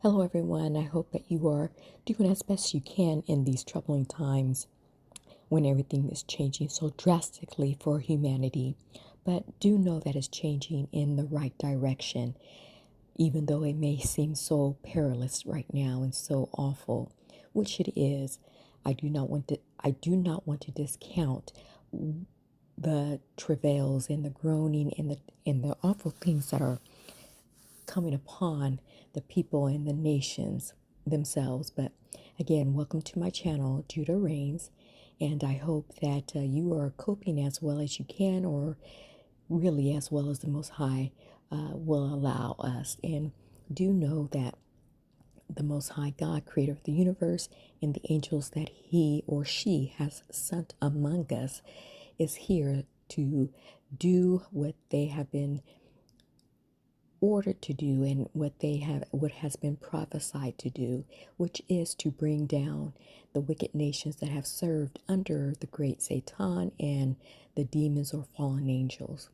Hello, everyone. I hope that you are doing as best you can in these troubling times when everything is changing so drastically for humanity. But do know that it's changing in the right direction, even though it may seem so perilous right now and so awful, which it is. I do not want to discount the travails and the groaning and the awful things that are coming upon the people and the nations themselves. But again, welcome to my channel, Judah Reigns, and I hope that you are coping as well as you can, or really as well as the Most High will allow us. And do know that the Most High God, creator of the universe, and the angels that he or she has sent among us, is here to do what they have been ordered to do and what has been prophesied to do, which is to bring down the wicked nations that have served under the great Satan and the demons or fallen angels.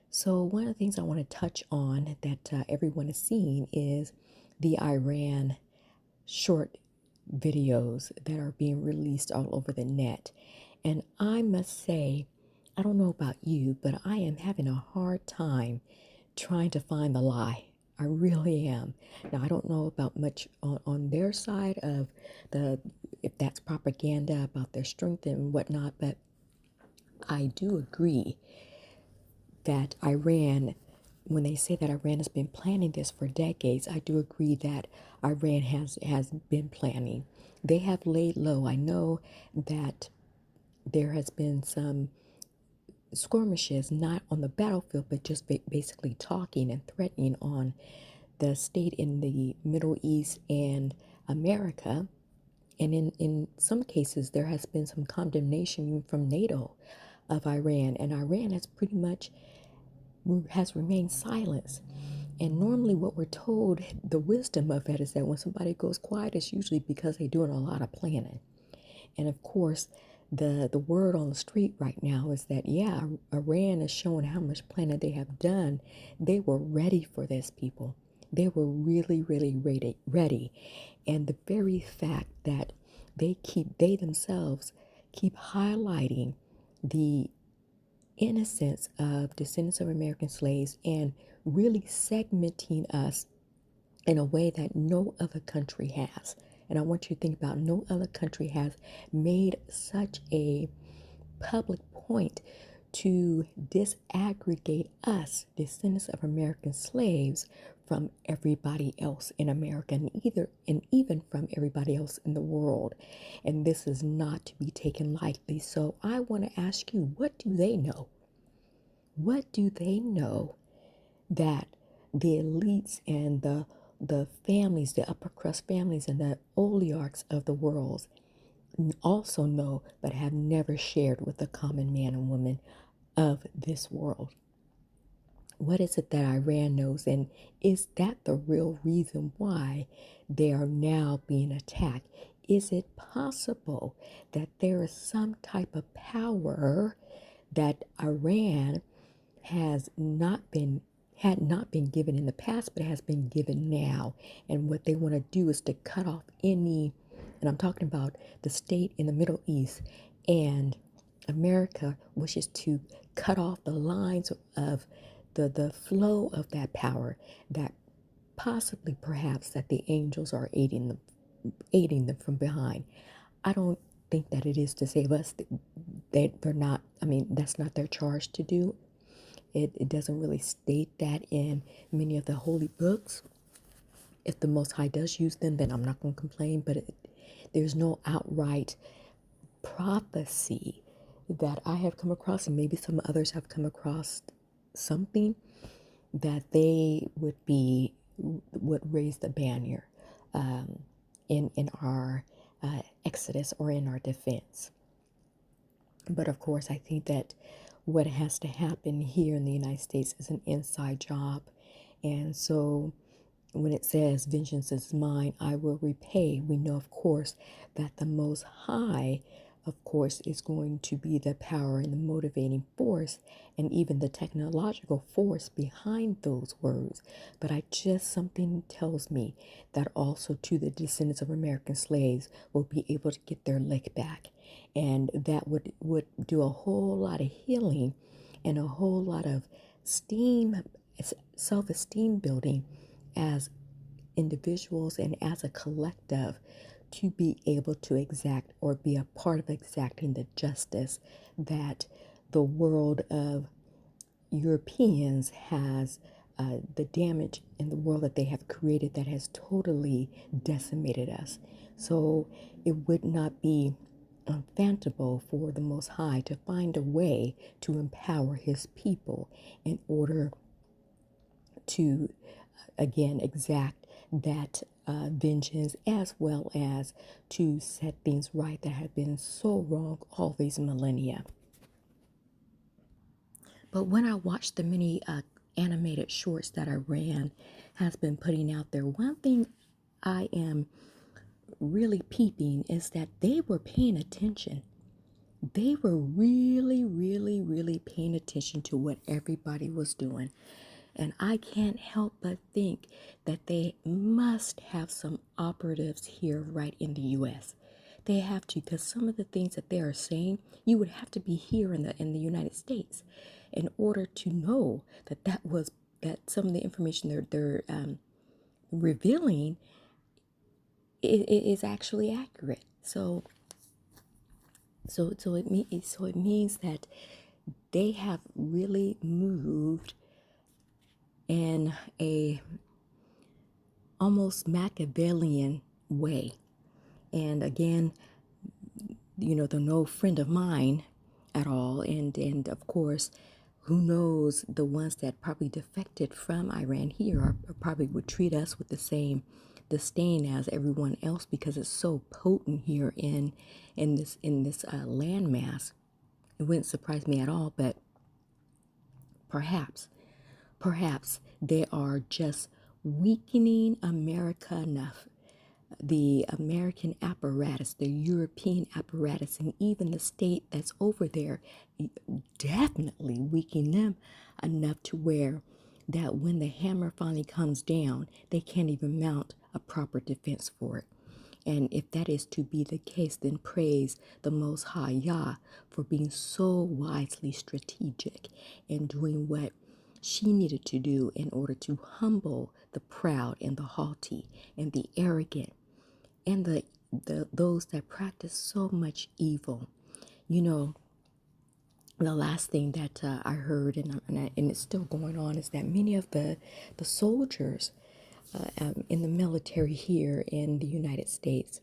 So one of the things I want to touch on that everyone is seeing is the Iran short videos that are being released all over the net. And I must say, I don't know about you, but I am having a hard time trying to find the lie. I really am. Now, I don't know about much on their side of if that's propaganda about their strength and whatnot, but I do agree that Iran, when they say that Iran has been planning this for decades, I do agree that Iran has been planning. They have laid low. I know that there has been some skirmishes, not on the battlefield, but just basically talking and threatening on the state in the Middle East and America. And in some cases, there has been some condemnation from NATO of Iran, and Iran has pretty much has remained silent. And normally, what we're told, the wisdom of it is that when somebody goes quiet, it's usually because they're doing a lot of planning. And of course, the word on the street right now is that, yeah, Iran is showing how much planning they have done. They were ready for this, people. They were really, really ready. And the very fact that they themselves keep highlighting the innocence of descendants of American slaves and really segmenting us in a way that no other country has. And I want you to think about, no other country has made such a public point to disaggregate us, descendants of American slaves, from everybody else in America and even from everybody else in the world. And this is not to be taken lightly. So I want to ask you, what do they know? What do they know that the elites and the families, the upper crust families and the oligarchs of the world also know, but have never shared with the common man and woman of this world? What is it that Iran knows? And is that the real reason why they are now being attacked? Is it possible that there is some type of power that Iran has not been had not been given in the past, but has been given now? And what they want to do is to cut off any, and I'm talking about the state in the Middle East, and America wishes to cut off the lines of the flow of that power, that possibly perhaps that the angels are aiding them from behind. I don't think that it is to save us. They're not, I mean, that's not their charge to do. It doesn't really state that in many of the holy books. If the Most High does use them, then I'm not going to complain, but there's no outright prophecy that I have come across, and maybe some others have come across something that they would raise the banner in our exodus or in our defense. But of course, I think that what has to happen here in the United States is an inside job. And so when it says, vengeance is mine, I will repay, we know, of course, that the Most High of course, is going to be the power and the motivating force and even the technological force behind those words. But something tells me that also to the descendants of American slaves will be able to get their lick back. And that would do a whole lot of healing and a whole lot of esteem, self-esteem building as individuals and as a collective to be able to exact or be a part of exacting the justice that the world of Europeans has, the damage in the world that they have created that has totally decimated us. So it would not be unfathomable for the Most High to find a way to empower his people in order to, again, exact that vengeance, as well as to set things right that have been so wrong all these millennia. But when I watch the many animated shorts that Iran has been putting out there, one thing I am really peeping is that they were paying attention. They were really, really, really paying attention to what everybody was doing. And I can't help but think that they must have some operatives here right in the US. They have to, because some of the things that they are saying, you would have to be here in the United States in order to know that some of the information they're revealing is actually accurate. So it means that they have really moved in a almost Machiavellian way. And again, they're no friend of mine at all. And of course, who knows, the ones that probably defected from Iran here are probably would treat us with the same disdain as everyone else because it's so potent here in this landmass. It wouldn't surprise me at all, but perhaps they are just weakening America enough, the American apparatus, the European apparatus, and even the state that's over there, definitely weakening them enough to where that when the hammer finally comes down, they can't even mount a proper defense for it. And if that is to be the case, then praise the Most High Yah for being so wisely strategic and doing what she needed to do in order to humble the proud and the haughty and the arrogant and those that practice so much evil. You know, the last thing that I heard, and it's still going on, is that many of the soldiers in the military here in the United States,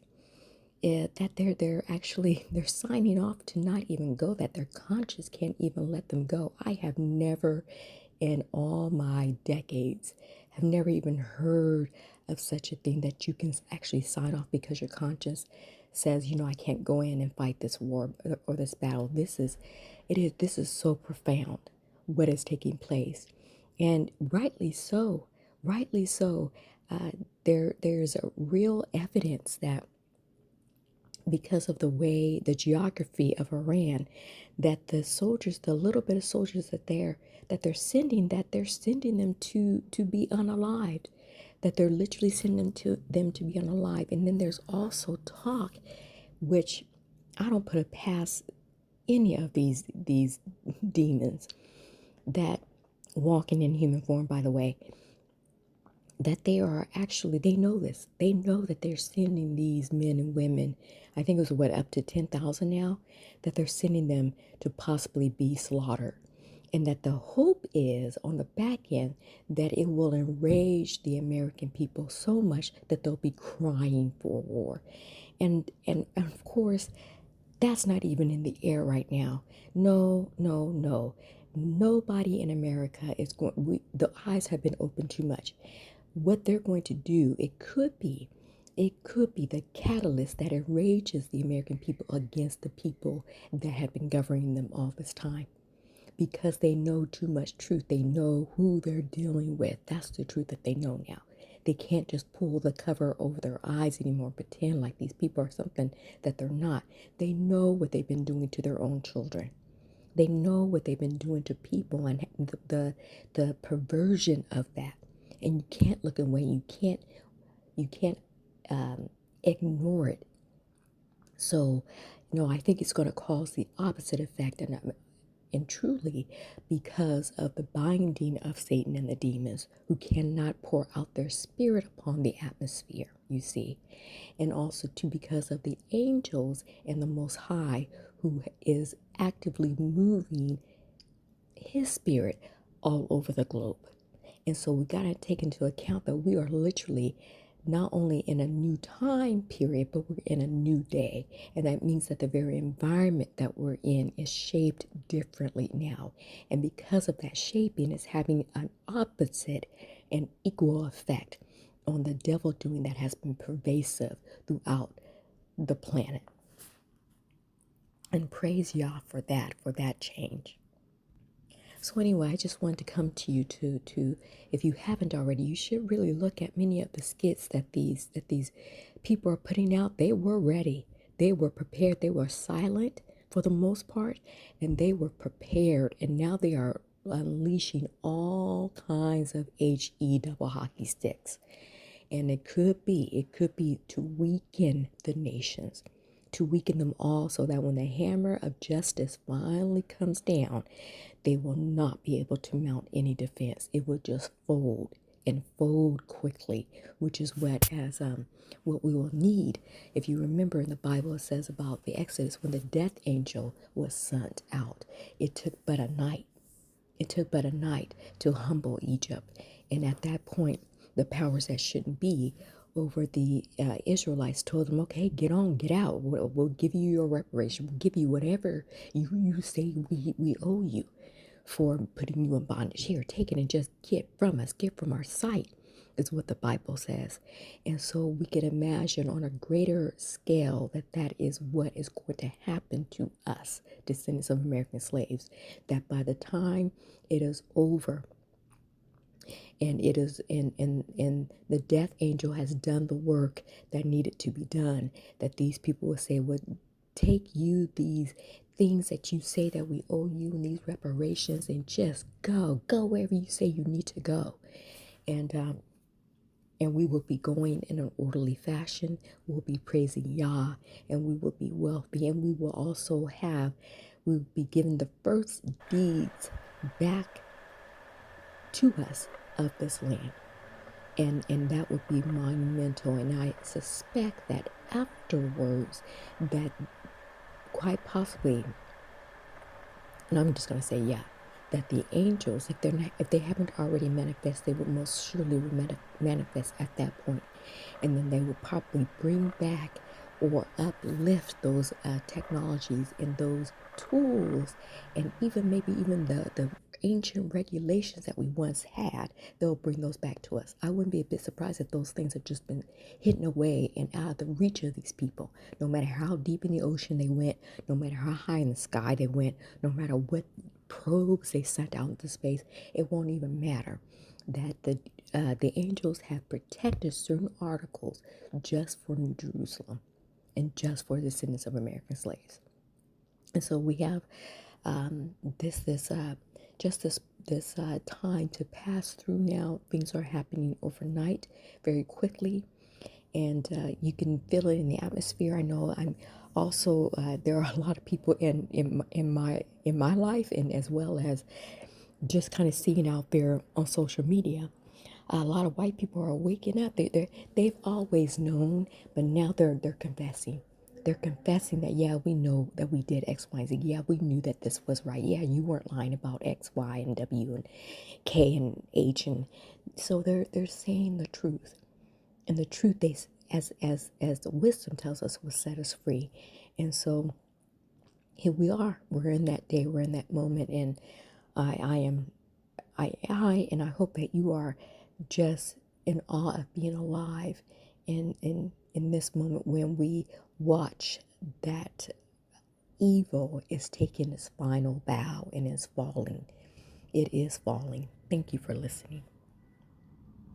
that they're signing off to not even go, that their conscience can't even let them go. I have never in all my decades have never even heard of such a thing, that you can actually sign off because your conscience says, I can't go in and fight this war or this battle. This is so profound what is taking place, and rightly so. Rightly so. There's a real evidence that because of the geography of Iran, that the soldiers, the little bit of soldiers that they're sending them to be unalived, that they're literally sending them to be unalived. And then there's also talk, which I don't put it past any of these demons that walking in human form, by the way, that they know this. They know that they're sending these men and women, I think it was up to 10,000 now, that they're sending them to possibly be slaughtered. And that the hope is on the back end that it will enrage the American people so much that they'll be crying for war. And of course, that's not even in the air right now. No, no, no. Nobody in America is the eyes have been opened too much. What they're going to do, it could be the catalyst that enrages the American people against the people that have been governing them all this time, because they know too much truth. They know who they're dealing with. That's the truth that they know now. They can't just pull the cover over their eyes anymore, pretend like these people are something that they're not. They know what they've been doing to their own children. They know what they've been doing to people and the perversion of that. And you can't look away. You can't ignore it. So, I think it's going to cause the opposite effect, and truly because of the binding of Satan and the demons who cannot pour out their spirit upon the atmosphere, you see, and also too because of the angels and the Most High who is actively moving his spirit all over the globe. And so we got to take into account that we are literally not only in a new time period, but we're in a new day. And that means that the very environment that we're in is shaped differently now. And because of that shaping, it's having an opposite and equal effect on the devil doing that has been pervasive throughout the planet. And praise Yah for that change. So anyway, I just wanted to come to you to if you haven't already, you should really look at many of the skits that these people are putting out. They were ready. They were prepared. They were silent for the most part, and they were prepared. And now they are unleashing all kinds of HE double hockey sticks. And it could be to weaken the nations, to weaken them all so that when the hammer of justice finally comes down, they will not be able to mount any defense. It will just fold and fold quickly, which is what we will need. If you remember in the Bible, it says about the Exodus when the death angel was sent out. It took but a night. It took but a night to humble Egypt. And at that point, the powers that shouldn't be over the Israelites told them, okay, get on, get out. We'll give you your reparation. We'll give you whatever you say we owe you for putting you in bondage. Here, take it and just get from us, get from our sight, is what the Bible says. And so we can imagine on a greater scale that is what is going to happen to us, descendants of American slaves, that by the time it is over, and it is and the death angel has done the work that needed to be done, that these people will say, well, take you these things that you say that we owe you and these reparations and just go wherever you say you need to go. And we will be going in an orderly fashion. We'll be praising Yah, and we will be wealthy, and we will be given the first deeds back to us of this land. And that would be monumental. And I suspect that afterwards, that quite possibly, and I'm just going to say, yeah, that the angels, if they haven't already manifest, they would most surely manifest at that point. And then they will probably bring back or uplift those technologies and those tools, and maybe even the ancient regulations that we once had. They'll bring those back to us. I wouldn't be a bit surprised if those things have just been hidden away and out of the reach of these people. No matter how deep in the ocean they went, no matter how high in the sky they went, no matter what probes they sent out into space, it won't even matter. That the angels have protected certain articles just for New Jerusalem and just for the descendants of American slaves. And so we have this time to pass through now. Things are happening overnight, very quickly, and you can feel it in the atmosphere. I know I'm also there are a lot of people in my life, and as well as just kind of seeing out there on social media. A lot of white people are waking up. They've always known, but now they're confessing. They're confessing that, yeah, we know that we did X, Y, Z. Yeah, we knew that this was right. Yeah, you weren't lying about X, Y, and W, and K, and H, and so they're saying the truth, and the truth as the wisdom tells us will set us free, and so here we are. We're in that day. We're in that moment, and I hope that you are just in awe of being alive in this moment when we watch that evil is taking its final bow and is falling. It is falling. Thank you for listening.